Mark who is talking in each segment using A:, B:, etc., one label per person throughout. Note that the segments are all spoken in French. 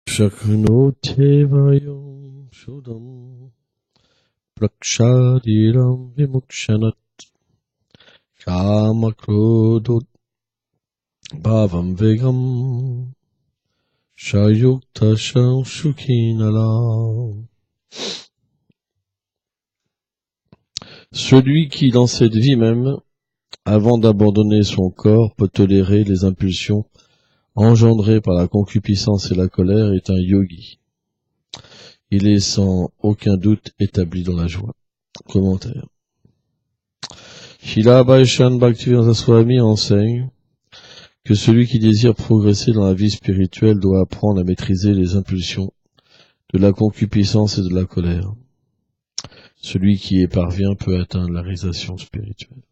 A: Shaknote vayom shodam prakshadiram vimukshanat kamakrodot bhavam vegam shayukta shukinala. Celui qui, dans cette vie même, avant d'abandonner son corps, peut tolérer les impulsions engendrées par la concupiscence et la colère est un yogi. Il est sans aucun doute établi dans la joie. Commentaire. Srila Vaishnava Bhaktivedanta Swami enseigne que celui qui désire progresser dans la vie spirituelle doit apprendre à maîtriser les impulsions de la concupiscence et de la colère. Celui qui y parvient peut atteindre la réalisation spirituelle.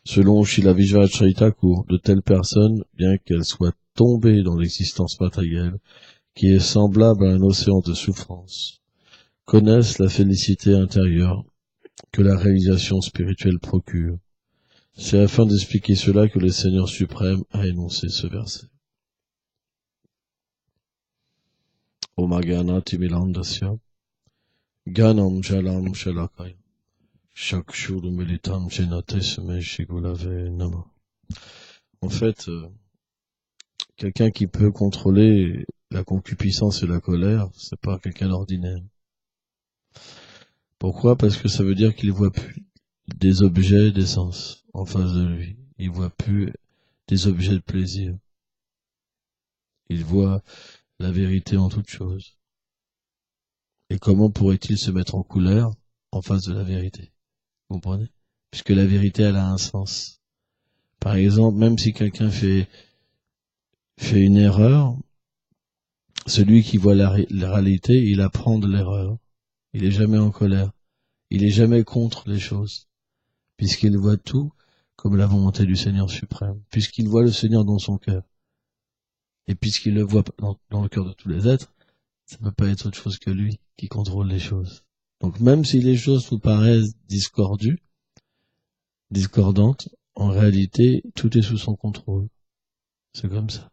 A: Selon Srila Vishvacharita Thakur, de telles personnes, bien qu'elles soient tombées dans l'existence matérielle, qui est semblable à un océan de souffrance, connaissent la félicité intérieure que la réalisation spirituelle procure. C'est afin d'expliquer cela que le Seigneur suprême a énoncé ce verset. Omagana Timilandasya Ganam Jalam Shalakaya Shakshur Militam Jenate Seme Shigulave Nama. En fait, quelqu'un qui peut contrôler la concupiscence et la colère, c'est pas quelqu'un d'ordinaire. Pourquoi? Parce que ça veut dire qu'il voit plus des objets d'essence en face de lui. Il voit plus des objets de plaisir. Il voit la vérité en toute chose. Et comment pourrait-il se mettre en colère en face de la vérité? Vous comprenez? Puisque la vérité, elle a un sens. Par exemple, même si quelqu'un fait une erreur, celui qui voit la réalité, il apprend de l'erreur. Il est jamais en colère. Il est jamais contre les choses. Puisqu'il voit tout comme la volonté du Seigneur suprême. Puisqu'il voit le Seigneur dans son cœur. Et puisqu'il le voit dans le cœur de tous les êtres, ça ne peut pas être autre chose que lui qui contrôle les choses. Donc même si les choses vous paraissent discordantes, en réalité, tout est sous son contrôle. C'est comme ça.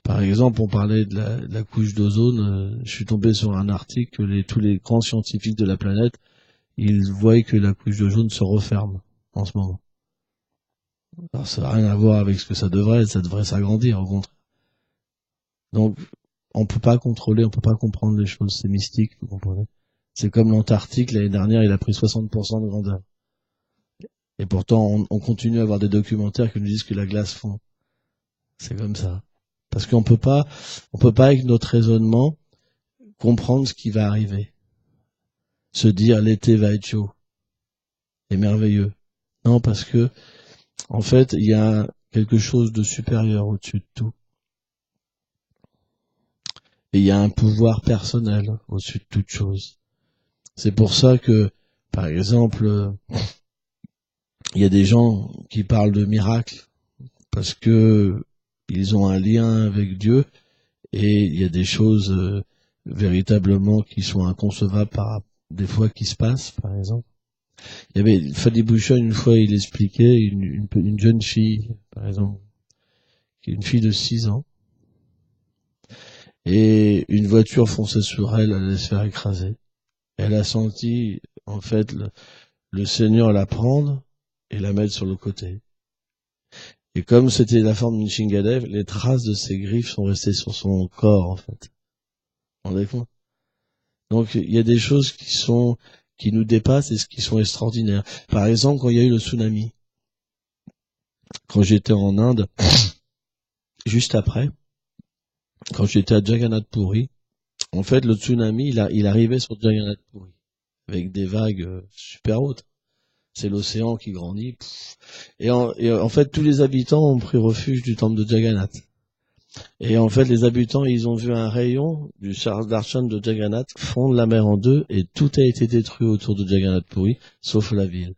A: Par exemple, on parlait de la couche d'ozone. Je suis tombé sur un article que tous les grands scientifiques de la planète, ils voient que la couche d'ozone se referme en ce moment. Alors ça n'a rien à voir avec ce que ça devrait s'agrandir, au contraire. Donc, on peut pas contrôler, on peut pas comprendre les choses, c'est mystique, vous comprenez. C'est comme l'Antarctique, l'année dernière, il a pris 60% de grandeur. Et pourtant, on continue à avoir des documentaires qui nous disent que la glace fond. C'est comme ça. Parce qu'on peut pas avec notre raisonnement comprendre ce qui va arriver. Se dire l'été va être chaud. Et merveilleux. Non, parce que, en fait, il y a quelque chose de supérieur au-dessus de tout. Et il y a un pouvoir personnel au-dessus de toute chose. C'est pour ça que, par exemple, il y a des gens qui parlent de miracles parce que ils ont un lien avec Dieu et il y a des choses véritablement qui sont inconcevables par des fois qui se passent, par exemple. Il y avait Fadi Bouchon, une fois, il expliquait une jeune fille, par exemple, qui est une fille de 6 ans, et une voiture fonçait sur elle allait se faire écraser. Elle a senti, en fait, le Seigneur la prendre et la mettre sur le côté. Et comme c'était la forme d'une Shingadev, les traces de ses griffes sont restées sur son corps, en fait. Vous vous rendez compte? Donc, il y a des choses qui nous dépassent et qui sont extraordinaires. Par exemple, quand il y a eu le tsunami, quand j'étais en Inde, juste après, quand j'étais à Jagannath Puri, en fait, le tsunami, il arrivait sur Jagannath Puri, avec des vagues super hautes. C'est l'océan qui grandit. Et en fait, tous les habitants ont pris refuge du temple de Jagannath. Et en fait, les habitants, ils ont vu un rayon du darshan de Jagannath fondre la mer en deux et tout a été détruit autour de Jagannath Puri, sauf la ville.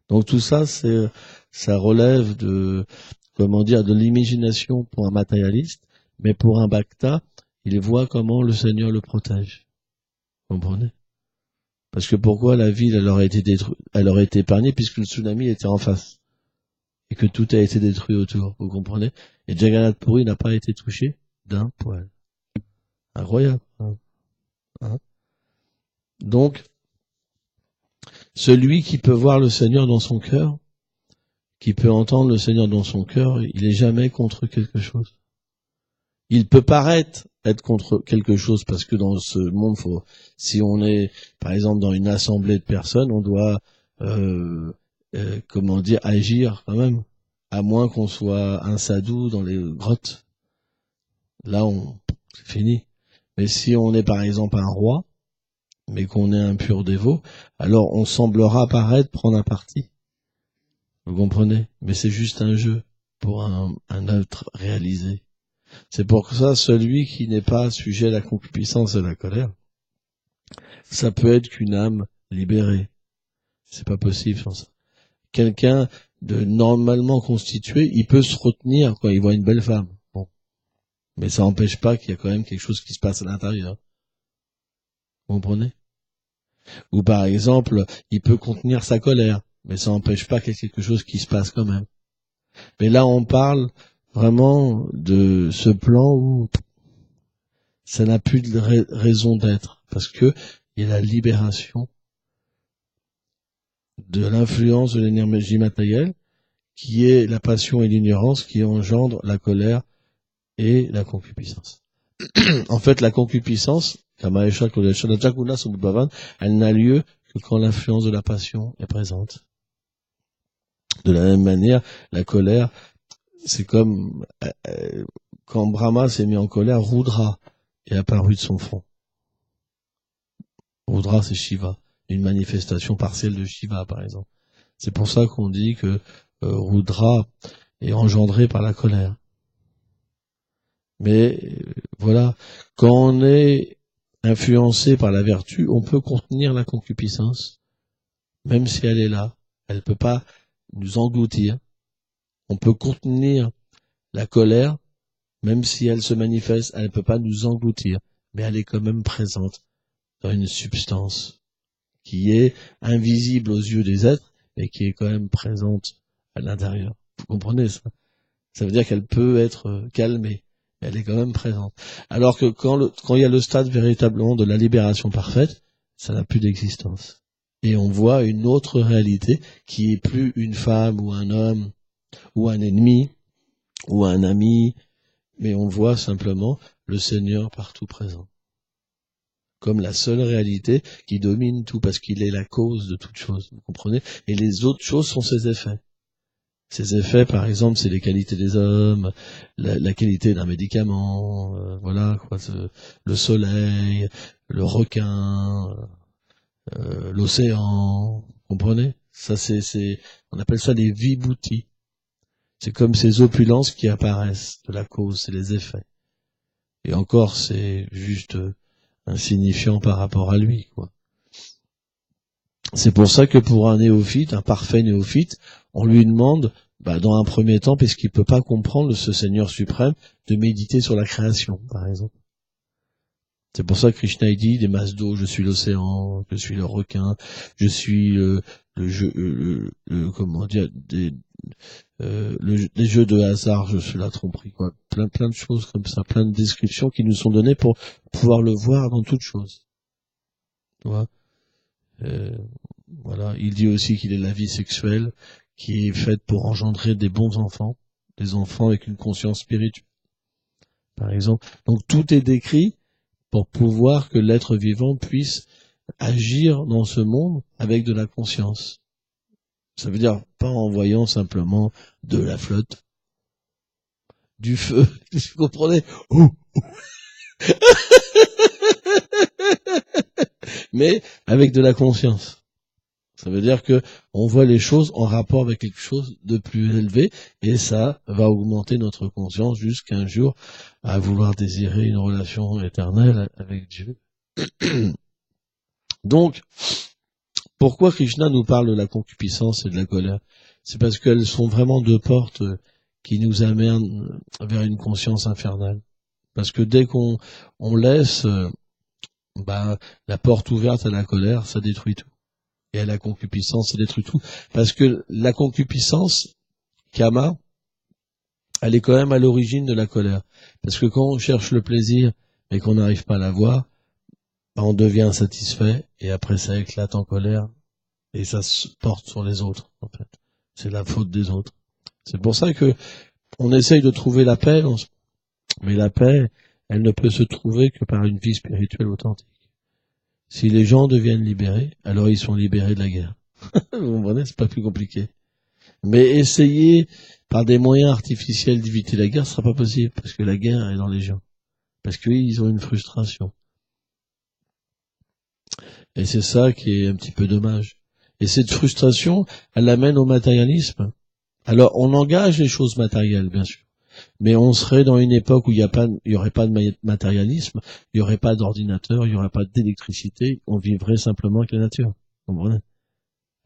A: Donc tout ça, ça relève de l'imagination pour un matérialiste, mais pour un bhakta, il voit comment le Seigneur le protège. Vous comprenez? Parce que pourquoi la ville, elle aurait été épargnée puisque le tsunami était en face. et que tout a été détruit autour. Vous comprenez? Et Jagannath Puri n'a pas été touché d'un poil. Incroyable. Hein. Donc, celui qui peut voir le Seigneur dans son cœur, qui peut entendre le Seigneur dans son cœur, il est jamais contre quelque chose. Il peut paraître être contre quelque chose parce que dans ce monde, si on est, par exemple, dans une assemblée de personnes, on doit, agir quand même, à moins qu'on soit un sadhu dans les grottes. Là, c'est fini. Mais si on est, par exemple, un roi, mais qu'on est un pur dévot, alors on semblera paraître prendre un parti. Vous comprenez? Mais c'est juste un jeu pour un être réalisé. C'est pour ça, celui qui n'est pas sujet à la concupiscence et à la colère, ça peut être qu'une âme libérée. C'est pas possible sans ça. Quelqu'un de normalement constitué, il peut se retenir quand il voit une belle femme. Bon. Mais ça n'empêche pas qu'il y a quand même quelque chose qui se passe à l'intérieur. Vous comprenez? Ou par exemple, il peut contenir sa colère, mais ça n'empêche pas qu'il y ait quelque chose qui se passe quand même. Mais là, on parle vraiment de ce plan où ça n'a plus de raison d'être, parce que il y a la libération de l'influence de l'énergie matérielle, qui est la passion et l'ignorance qui engendrent la colère et la concupiscence. En fait, la concupiscence, elle n'a lieu que quand l'influence de la passion est présente. De la même manière, la colère, c'est comme quand Brahma s'est mis en colère, Rudra est apparu de son front. Rudra, c'est Shiva, une manifestation partielle de Shiva, par exemple. C'est pour ça qu'on dit que Rudra est engendré par la colère. Mais voilà, quand on est influencé par la vertu, on peut contenir la concupiscence, même si elle est là. Elle ne peut pas nous engloutir. On peut contenir la colère, même si elle se manifeste, elle ne peut pas nous engloutir, mais elle est quand même présente dans une substance qui est invisible aux yeux des êtres, mais qui est quand même présente à l'intérieur. Vous comprenez ça? Ça veut dire qu'elle peut être calmée, mais elle est quand même présente. Alors que quand il y a le stade véritablement de la libération parfaite, ça n'a plus d'existence. Et on voit une autre réalité qui est plus une femme ou un homme ou un ennemi ou un ami, mais on voit simplement le Seigneur partout présent. Comme la seule réalité qui domine tout, parce qu'il est la cause de toute chose, vous comprenez? Et les autres choses sont ses effets. Ces effets, par exemple, c'est les qualités des hommes, la qualité d'un médicament, voilà, quoi, le soleil, le requin, l'océan, vous comprenez? Ça, on appelle ça les vibhutis. C'est comme ces opulences qui apparaissent de la cause, c'est les effets. Et encore, c'est juste insignifiant par rapport à lui, quoi. C'est pour ça que pour un néophyte, un parfait néophyte, on lui demande, dans un premier temps, puisqu'il peut pas comprendre ce Seigneur suprême, de méditer sur la création, par exemple. C'est pour ça que Krishna dit des masses d'eau, je suis l'océan, je suis le requin, je suis les jeux de hasard, je suis la tromperie, quoi. Plein de choses comme ça, plein de descriptions qui nous sont données pour pouvoir le voir dans toute chose. Tu vois, voilà. Il dit aussi qu'il est la vie sexuelle qui est faite pour engendrer des bons enfants, des enfants avec une conscience spirituelle, par exemple. Donc tout est décrit pour pouvoir que l'être vivant puisse agir dans ce monde avec de la conscience. Ça veut dire pas en voyant simplement de la flotte, du feu, vous comprenez? Mais avec de la conscience. Ça veut dire que on voit les choses en rapport avec quelque chose de plus élevé et ça va augmenter notre conscience jusqu'un jour à vouloir désirer une relation éternelle avec Dieu. Donc, pourquoi Krishna nous parle de la concupiscence et de la colère? C'est parce qu'elles sont vraiment deux portes qui nous amènent vers une conscience infernale. Parce que dès qu'on laisse la porte ouverte à la colère, ça détruit tout. Et à la concupiscence, ça détruit tout. Parce que la concupiscence, Kama, elle est quand même à l'origine de la colère. Parce que quand on cherche le plaisir et qu'on n'arrive pas à l'avoir, on devient insatisfait et après ça éclate en colère et ça se porte sur les autres, en fait. C'est la faute des autres. C'est pour ça que on essaye de trouver la paix, mais la paix, elle ne peut se trouver que par une vie spirituelle authentique. Si les gens deviennent libérés, alors ils sont libérés de la guerre. Vous comprenez, c'est pas plus compliqué. Mais essayer par des moyens artificiels d'éviter la guerre, ce sera pas possible, parce que la guerre est dans les gens. Parce qu'ils ont une frustration. Et c'est ça qui est un petit peu dommage. Et cette frustration, elle amène au matérialisme. Alors, on engage les choses matérielles, bien sûr. Mais on serait dans une époque où il y aurait pas de matérialisme, il y aurait pas d'ordinateur, il y aurait pas d'électricité, on vivrait simplement avec la nature. Vous comprenez ?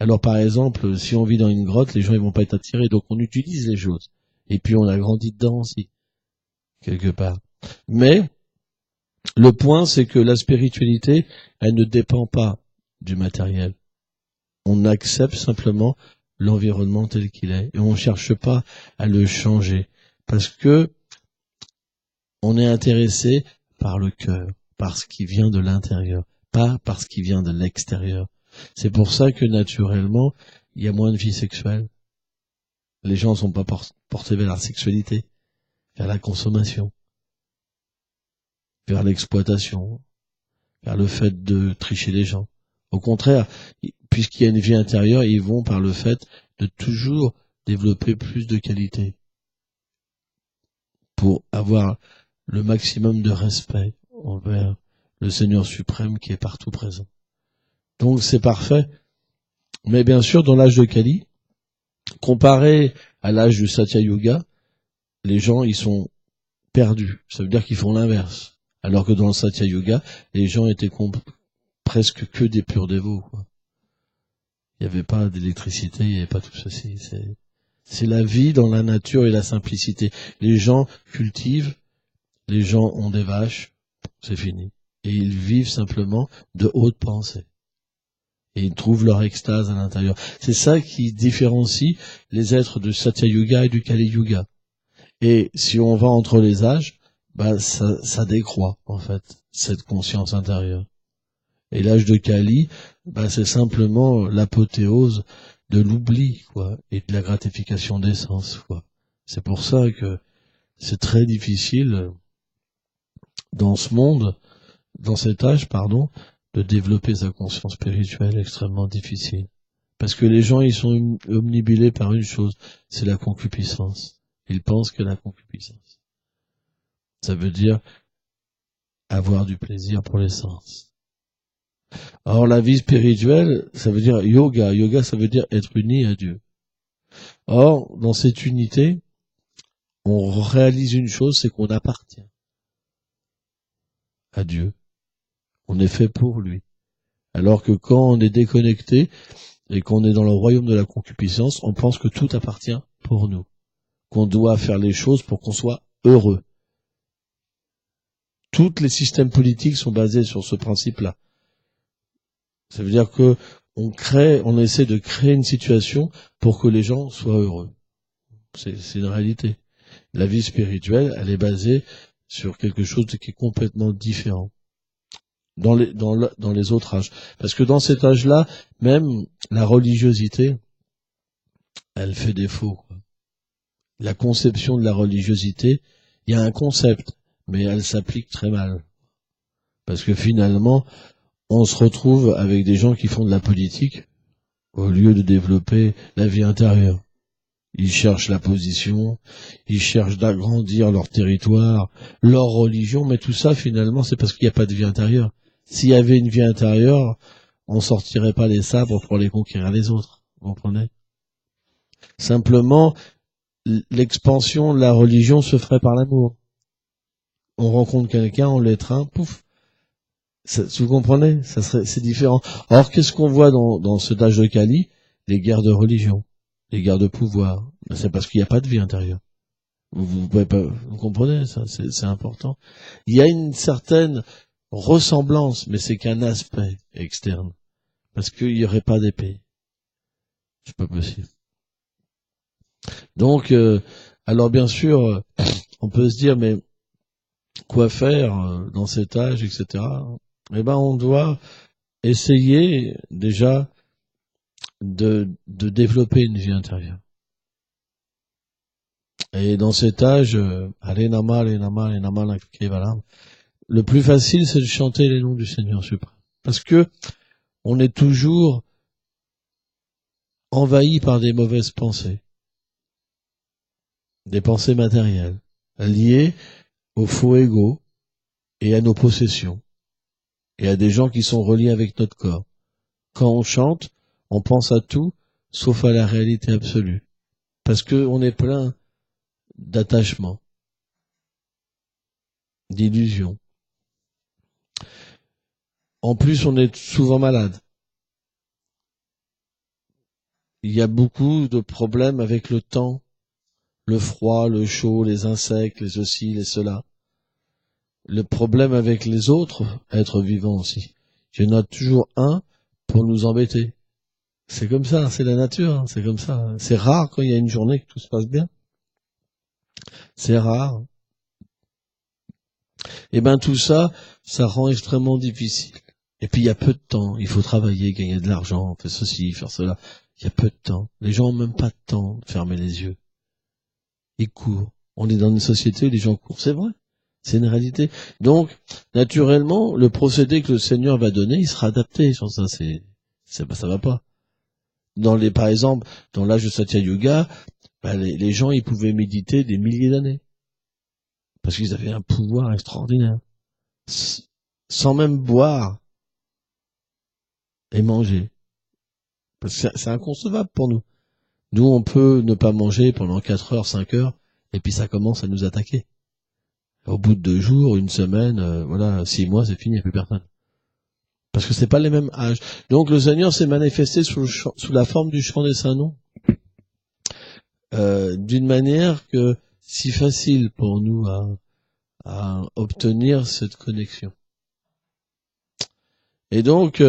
A: Alors, par exemple, si on vit dans une grotte, les gens ils vont pas être attirés, donc on utilise les choses. Et puis on a grandi dedans aussi, quelque part. Mais le point, c'est que la spiritualité, elle ne dépend pas du matériel. On accepte simplement l'environnement tel qu'il est et on ne cherche pas à le changer parce que on est intéressé par le cœur, par ce qui vient de l'intérieur, pas par ce qui vient de l'extérieur. C'est pour ça que naturellement, il y a moins de vie sexuelle. Les gens ne sont pas portés vers la sexualité, vers la consommation, vers l'exploitation, vers le fait de tricher les gens. Au contraire, puisqu'il y a une vie intérieure, ils vont par le fait de toujours développer plus de qualité pour avoir le maximum de respect envers le Seigneur suprême qui est partout présent. Donc c'est parfait. Mais bien sûr, dans l'âge de Kali, comparé à l'âge du Satya Yuga, les gens ils sont perdus. Ça veut dire qu'ils font l'inverse. Alors que dans le Satya Yuga, les gens étaient presque que des purs dévots, quoi. Il n'y avait pas d'électricité, il n'y avait pas tout ceci. C'est la vie dans la nature et la simplicité. Les gens cultivent, les gens ont des vaches, c'est fini. Et ils vivent simplement de haute pensée. Et ils trouvent leur extase à l'intérieur. C'est ça qui différencie les êtres du Satya Yuga et du Kali Yuga. Et si on va entre les âges, ça décroît, en fait, cette conscience intérieure. Et l'âge de Kali, c'est simplement l'apothéose de l'oubli, quoi, et de la gratification des sens, quoi. C'est pour ça que c'est très difficile dans ce monde, dans cet âge, de développer sa conscience spirituelle, extrêmement difficile. Parce que les gens, ils sont omnibulés par une chose, c'est la concupiscence. Ils pensent que la concupiscence. Ça veut dire avoir du plaisir pour les sens. Alors la vie spirituelle, ça veut dire yoga. Yoga, ça veut dire être uni à Dieu. Or, dans cette unité, on réalise une chose, c'est qu'on appartient à Dieu. On est fait pour lui. Alors que quand on est déconnecté et qu'on est dans le royaume de la concupiscence, on pense que tout appartient pour nous. Qu'on doit faire les choses pour qu'on soit heureux. Tous les systèmes politiques sont basés sur ce principe-là. Ça veut dire que on essaie de créer une situation pour que les gens soient heureux. C'est une réalité. La vie spirituelle, elle est basée sur quelque chose qui est complètement différent dans les autres âges. Parce que dans cet âge-là, même la religiosité, elle fait défaut, quoi. La conception de la religiosité, il y a un concept, mais elle s'applique très mal. Parce que finalement, on se retrouve avec des gens qui font de la politique au lieu de développer la vie intérieure. Ils cherchent la position, ils cherchent d'agrandir leur territoire, leur religion, mais tout ça finalement c'est parce qu'il n'y a pas de vie intérieure. S'il y avait une vie intérieure, on sortirait pas les sabres pour les conquérir les autres. Vous comprenez ? Simplement, l'expansion de la religion se ferait par l'amour. On rencontre quelqu'un, on l'étreint, pouf. Vous comprenez ? C'est différent. Or, qu'est-ce qu'on voit dans ce âge de Kali ? Les guerres de religion, les guerres de pouvoir. C'est parce qu'il n'y a pas de vie intérieure. Vous comprenez ça ? C'est important. Il y a une certaine ressemblance, mais c'est qu'un aspect externe. Parce qu'il n'y aurait pas d'épée. C'est pas possible. Donc, alors bien sûr, on peut se dire, mais quoi faire dans cet âge, etc. Eh ben, on doit essayer déjà de développer une vie intérieure. Et dans cet âge, le plus facile, c'est de chanter les noms du Seigneur suprême. Parce que on est toujours envahi par des mauvaises pensées, des pensées matérielles, liées au faux ego et à nos possessions, et à des gens qui sont reliés avec notre corps. Quand on chante, on pense à tout, sauf à la réalité absolue. Parce que on est plein d'attachements, d'illusions. En plus, on est souvent malade. Il y a beaucoup de problèmes avec le temps, le froid, le chaud, les insectes, les ceci, les cela. Le problème avec les autres êtres vivants aussi. Il y en a toujours un pour nous embêter. C'est comme ça, c'est la nature, hein, c'est comme ça. C'est rare quand il y a une journée que tout se passe bien. C'est rare. Et ben tout ça, ça rend extrêmement difficile. Et puis il y a peu de temps, il faut travailler, gagner de l'argent, faire ceci, faire cela. Il y a peu de temps. Les gens ont même pas de temps de fermer les yeux. Ils courent. On est dans une société où les gens courent, c'est vrai. C'est une réalité. Donc, naturellement, le procédé que le Seigneur va donner, il sera adapté. Sur ça, ça va pas. Par exemple, dans l'âge de Satya Yuga, les gens, ils pouvaient méditer des milliers d'années. Parce qu'ils avaient un pouvoir extraordinaire. Sans même boire et manger. Parce que c'est inconcevable pour nous. Nous, on peut ne pas manger pendant 4 heures, 5 heures, et puis ça commence à nous attaquer. Au bout de 2 jours, une semaine, 6 mois, c'est fini, il n'y a plus personne. Parce que c'est pas les mêmes âges. Donc le Seigneur s'est manifesté sous la forme du chant des saints noms, d'une manière que si facile pour nous à obtenir cette connexion. Et donc,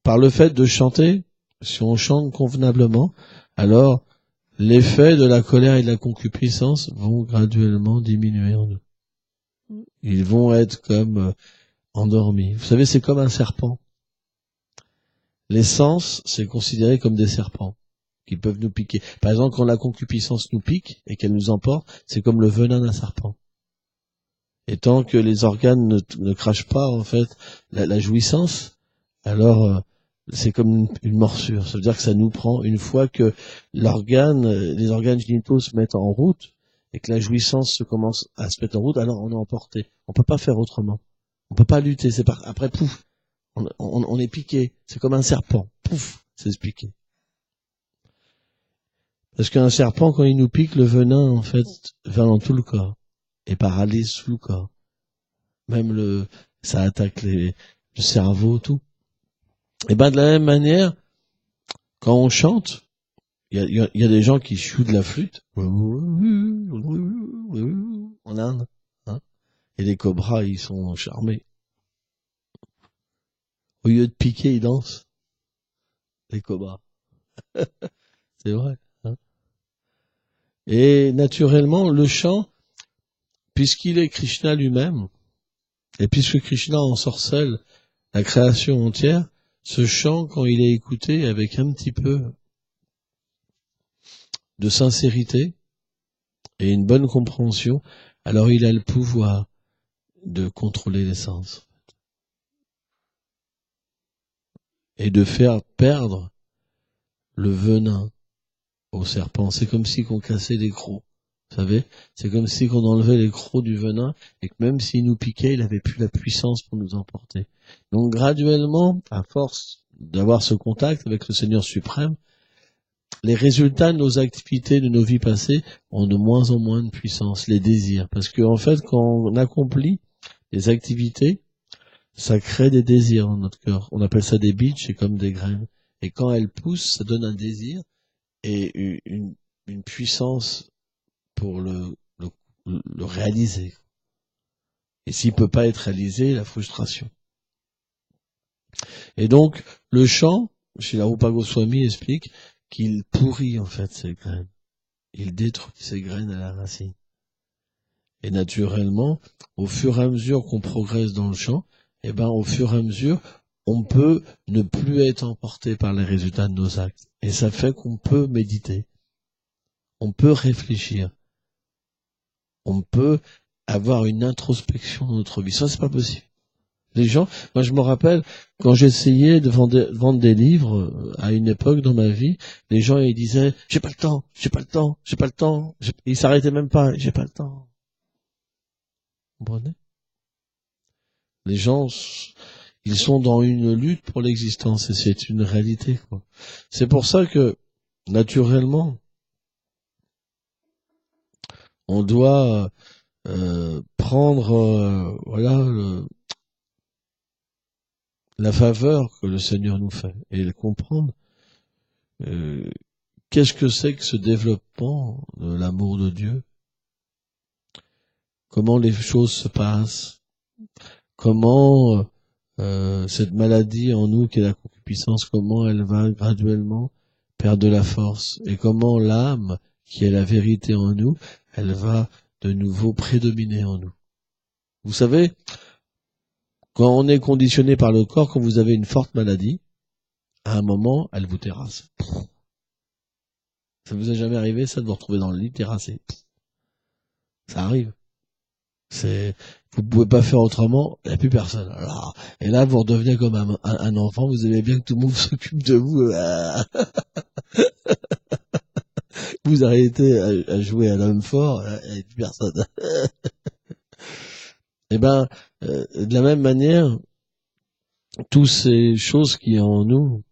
A: par le fait de chanter, si on chante convenablement, alors l'effet de la colère et de la concupiscence vont graduellement diminuer en nous. Ils vont être comme endormis. Vous savez, c'est comme un serpent. Les sens, c'est considéré comme des serpents qui peuvent nous piquer. Par exemple, quand la concupiscence nous pique et qu'elle nous emporte, c'est comme le venin d'un serpent. Et tant que les organes ne crachent pas, en fait, la jouissance, alors c'est comme une morsure. Ça veut dire que ça nous prend une fois que les organes génitaux se mettent en route et que la jouissance se commence à se mettre en route, alors on est emporté. On peut pas faire autrement. On peut pas lutter. Après, pouf, on est piqué. C'est comme un serpent. Pouf, c'est se piquer. Parce qu'un serpent, quand il nous pique, le venin, en fait, va dans tout le corps et paralyse tout le corps. Même ça attaque le cerveau, tout. Et ben de la même manière, quand on chante, il y a des gens qui jouent de la flûte en Inde, hein, et les cobras, ils sont charmés. Au lieu de piquer, ils dansent. Les cobras. C'est vrai. Hein. Et naturellement, le chant, puisqu'il est Krishna lui-même, et puisque Krishna ensorcelle la création entière, ce chant, quand il est écouté avec un petit peu de sincérité et une bonne compréhension, alors il a le pouvoir de contrôler les sens et de faire perdre le venin au serpent. C'est comme si on cassait les crocs, vous savez. C'est comme si on enlevait les crocs du venin et que même s'il nous piquait, il n'avait plus la puissance pour nous emporter. Donc graduellement, à force d'avoir ce contact avec le Seigneur suprême, les résultats de nos activités, de nos vies passées, ont de moins en moins de puissance, les désirs. Parce que, en fait, quand on accomplit des activités, ça crée des désirs dans notre cœur. On appelle ça des beats, c'est comme des graines. Et quand elles poussent, ça donne un désir et une puissance pour le réaliser. Et s'il peut pas être réalisé, la frustration. Et donc, le chant, chez la Rupa Goswami explique qu'il pourrit, en fait, ces graines. il détruit ses graines à la racine. Et naturellement, au fur et à mesure qu'on progresse dans le champ, au fur et à mesure, on peut ne plus être emporté par les résultats de nos actes. Et ça fait qu'on peut méditer, on peut réfléchir, on peut avoir une introspection dans notre vie. Ça, c'est pas possible. Les gens, moi je me rappelle, quand j'essayais de vendre des livres à une époque dans ma vie, les gens ils disaient « j'ai pas le temps, j'ai pas le temps, j'ai pas le temps ». Ils s'arrêtaient même pas « j'ai pas le temps ». Vous comprenez ? Les gens, ils sont dans une lutte pour l'existence et c'est une réalité, quoi. C'est pour ça que, naturellement, on doit prendre la faveur que le Seigneur nous fait et comprendre qu'est-ce que c'est que ce développement de l'amour de Dieu, comment les choses se passent, comment cette maladie en nous qui est la concupiscence, comment elle va graduellement perdre de la force et comment l'âme qui est la vérité en nous, elle va de nouveau prédominer en nous. Vous savez, quand on est conditionné par le corps, quand vous avez une forte maladie, à un moment, elle vous terrasse. Ça vous est jamais arrivé, ça, de vous retrouver dans le lit terrassé? Ça arrive. Vous pouvez pas faire autrement, il n'y a plus personne. Alors, et là, vous redevenez comme un enfant, vous aimez bien que tout le monde s'occupe de vous. Vous arrêtez à jouer à l'homme fort, il n'y a plus personne. De la même manière, toutes ces choses qui sont en nous,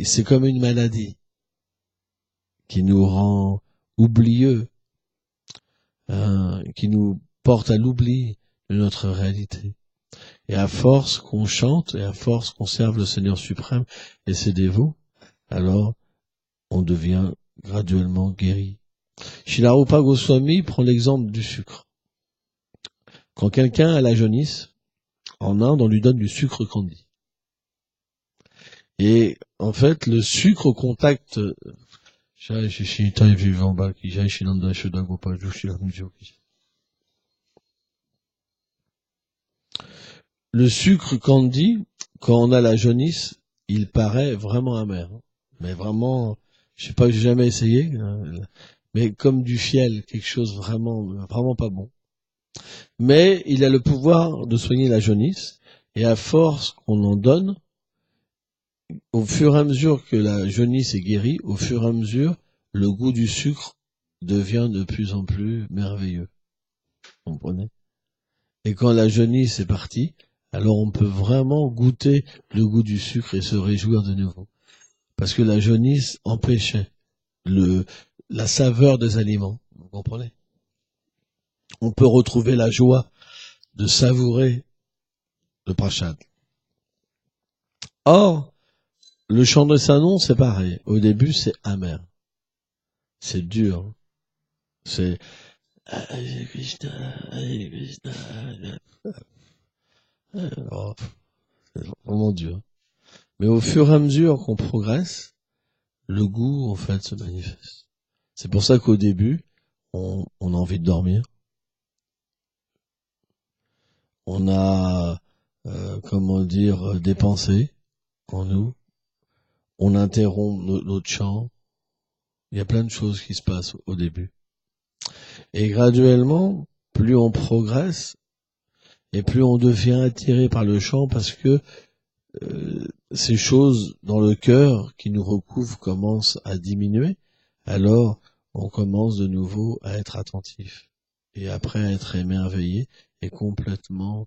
A: c'est comme une maladie qui nous rend oublieux, qui nous porte à l'oubli de notre réalité. Et à force qu'on chante, et à force qu'on serve le Seigneur suprême et ses dévots, alors on devient graduellement guéri. Srila Rupa Goswami prend l'exemple du sucre. Quand quelqu'un a la jaunisse, en Inde, on lui donne du sucre candy. Et en fait, le sucre au contact... Le sucre candy, quand on a la jaunisse, il paraît vraiment amer. Mais vraiment, je sais pas, j'ai jamais essayé, mais comme du fiel, quelque chose vraiment pas bon. Mais il a le pouvoir de soigner la jaunisse, et à force qu'on en donne, au fur et à mesure que la jaunisse est guérie, au fur et à mesure, le goût du sucre devient de plus en plus merveilleux. Vous comprenez ? Et quand la jaunisse est partie, alors on peut vraiment goûter le goût du sucre et se réjouir de nouveau. Parce que la jaunisse empêchait la saveur des aliments. Vous comprenez ? On peut retrouver la joie de savourer le prashad. Or, le chant de Sanon, c'est pareil. Au début, c'est amer. C'est dur. C'est Hare Krishna, Hare Krishna. Oh, c'est vraiment dur. Mais au fur et à mesure qu'on progresse, le goût, en fait, se manifeste. C'est pour ça qu'au début, on a envie de dormir. On a, des pensées en nous. On interrompt notre chant. Il y a plein de choses qui se passent au début. Et graduellement, plus on progresse, et plus on devient attiré par le chant parce que ces choses dans le cœur qui nous recouvrent commencent à diminuer, alors on commence de nouveau à être attentif et après à être émerveillé et complètement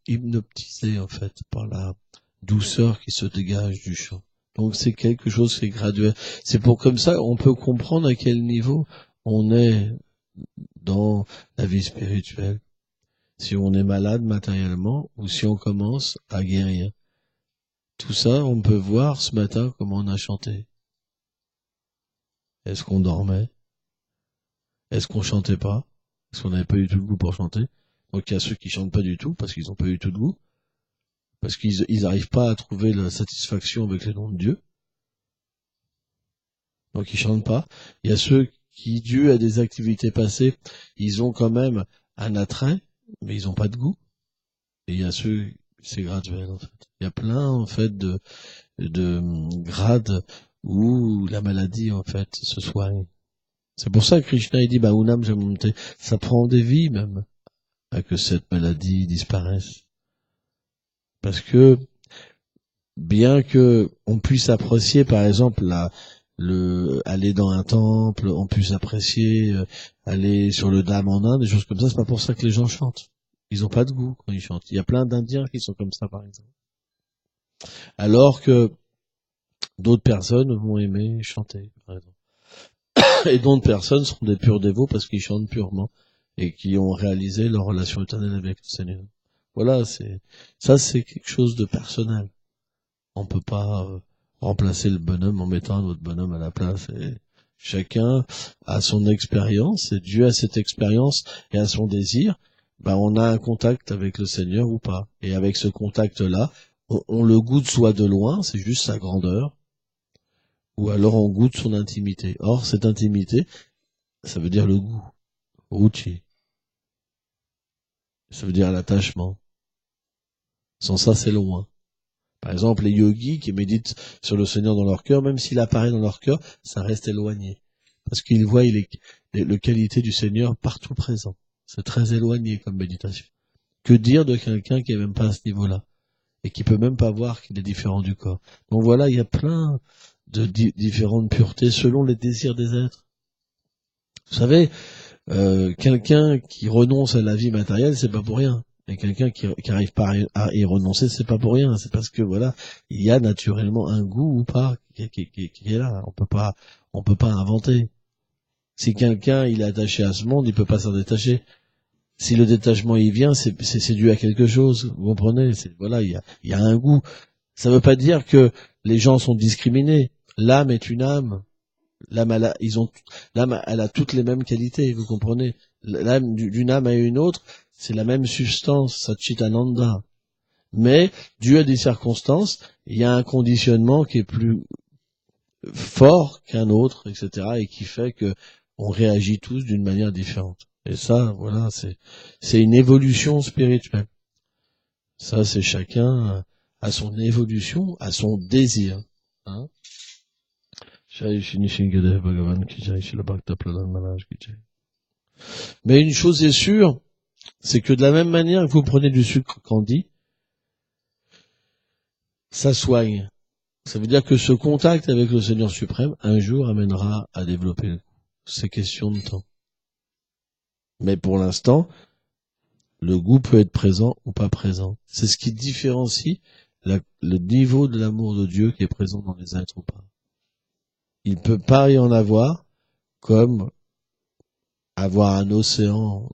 A: hypnotisé en fait par la douceur qui se dégage du chant. Donc c'est quelque chose qui est graduel. C'est pour comme ça on peut comprendre à quel niveau on est dans la vie spirituelle. Si on est malade matériellement ou si on commence à guérir. Tout ça, on peut voir ce matin comment on a chanté. Est-ce qu'on dormait? Est-ce qu'on chantait pas? Est-ce qu'on n'avait pas du tout le goût pour chanter? Donc il y a ceux qui chantent pas du tout parce qu'ils n'ont pas du tout de goût, parce qu'ils n'arrivent pas à trouver la satisfaction avec les noms de Dieu. donc ils chantent pas. Il y a ceux qui, dû à des activités passées, ils ont quand même un attrait, mais ils ont pas de goût. Et il y a ceux, c'est graduel en fait. Il y a plein en fait de grades où la maladie en fait se soigne. C'est pour ça que Krishna il dit Unam Jamunte, ça prend des vies même à que cette maladie disparaisse. Parce que bien que on puisse apprécier par exemple aller dans un temple, on puisse apprécier aller sur le Dham en Inde, des choses comme ça, c'est pas pour ça que les gens chantent. Ils ont pas de goût quand ils chantent. Il y a plein d'Indiens qui sont comme ça par exemple. Alors que d'autres personnes vont aimer chanter par exemple. Et d'autres personnes seront des purs dévots parce qu'ils chantent purement et qui ont réalisé leur relation éternelle avec le Seigneur. Voilà, c'est quelque chose de personnel. On peut pas remplacer le bonhomme en mettant un autre bonhomme à la place. Et chacun a son expérience et dû à cette expérience et à son désir, on a un contact avec le Seigneur ou pas. Et avec ce contact-là, on le goûte soit de loin, c'est juste sa grandeur, ou alors on goûte son intimité. Or, cette intimité, ça veut dire le goût, ruchi. Ça veut dire l'attachement. Sans ça, c'est loin. Par exemple, les yogis qui méditent sur le Seigneur dans leur cœur, même s'il apparaît dans leur cœur, ça reste éloigné. Parce qu'ils voient les qualités du Seigneur partout présent. C'est très éloigné comme méditation. Que dire de quelqu'un qui est même pas à ce niveau-là et qui peut même pas voir qu'il est différent du corps. Donc voilà, il y a plein de différentes puretés selon les désirs des êtres. Vous savez, quelqu'un qui renonce à la vie matérielle, c'est pas pour rien. Et quelqu'un qui arrive pas à y renoncer, c'est pas pour rien. C'est parce que voilà, il y a naturellement un goût ou pas qui est là. On peut pas inventer. Si quelqu'un il est attaché à ce monde, il peut pas s'en détacher. Si le détachement il vient, c'est dû à quelque chose. Vous comprenez? Voilà, il y a un goût. Ça veut pas dire que les gens sont discriminés. L'âme est une âme. L'âme, elle a toutes les mêmes qualités, vous comprenez. L'âme d'une âme à une autre, c'est la même substance, Satchitananda. Mais, dû à des circonstances, il y a un conditionnement qui est plus fort qu'un autre, etc., et qui fait que on réagit tous d'une manière différente. Et ça, voilà, c'est une évolution spirituelle. Ça, c'est chacun à son évolution, à son désir. Hein. Mais une chose est sûre, c'est que de la même manière que vous prenez du sucre candi, ça soigne. Ça veut dire que ce contact avec le Seigneur suprême, un jour, amènera à développer. C'est question de temps. Mais pour l'instant, le goût peut être présent ou pas présent. C'est ce qui différencie le niveau de l'amour de Dieu qui est présent dans les êtres ou pas. Il peut pas y en avoir comme avoir un océan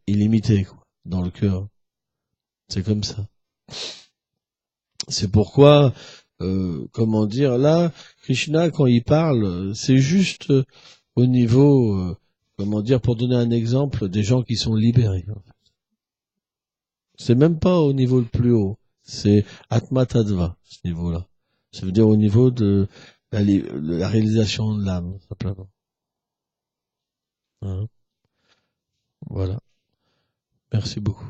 A: illimité quoi, dans le cœur. C'est comme ça. C'est pourquoi, comment dire, là, Krishna, quand il parle, c'est juste au niveau, comment dire, pour donner un exemple, des gens qui sont libérés. En fait. C'est même pas au niveau le plus haut, c'est Atma Tattva, ce niveau-là. Ça veut dire au niveau de la réalisation de l'âme, simplement. Hein voilà. Merci beaucoup.